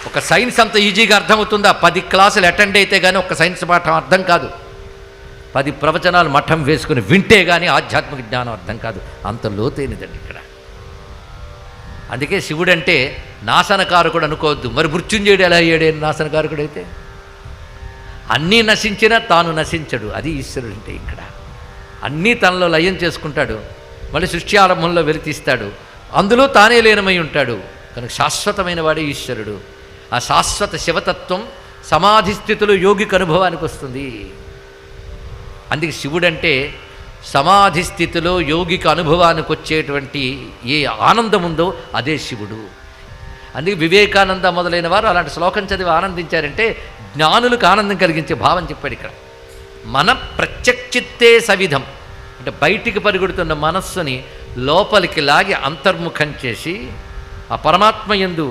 ఒక సైన్స్ అంత ఈజీగా అర్థమవుతుందా? 10 క్లాసులు అటెండ్ అయితే కానీ ఒక సైన్స్ పాఠం అర్థం కాదు. 10 ప్రవచనాలు మఠం వేసుకుని వింటే కానీ ఆధ్యాత్మిక జ్ఞానం అర్థం కాదు. అంత లోతైనదండి ఇక్కడ. అందుకే శివుడంటే నాశనకారకుడు అనుకోవద్దు. మరి మృత్యుంజయుడు ఎలా అయ్యాడే నాశనకారకుడైతే? అన్నీ నశించినా తాను నశించడు. అది ఈశ్వరుడు అంటే. ఇక్కడ అన్నీ తనలో లయం చేసుకుంటాడు, మళ్ళీ సృష్టి ఆరంభంలో వెలితీస్తాడు, అందులో తానే లీనమై ఉంటాడు. కనుక శాశ్వతమైన వాడే ఈశ్వరుడు. ఆ శాశ్వత శివతత్వం సమాధి స్థితిలో యోగికి అనుభవానికి వస్తుంది. అందుకే శివుడంటే సమాధి స్థితిలో యోగికి అనుభవానికి వచ్చేటువంటి ఏ ఆనందం ఉందో అదే శివుడు. అందుకే వివేకానంద మొదలైన వారు అలాంటి శ్లోకం చదివి ఆనందించారంటే జ్ఞానులకు ఆనందం కలిగించే భావం చెప్పాడు ఇక్కడ. మన ప్రత్యక్షిత్తే సవిధం అంటే బయటికి పరిగెడుతున్న మనస్సుని లోపలికి లాగి అంతర్ముఖం చేసి ఆ పరమాత్మ యందు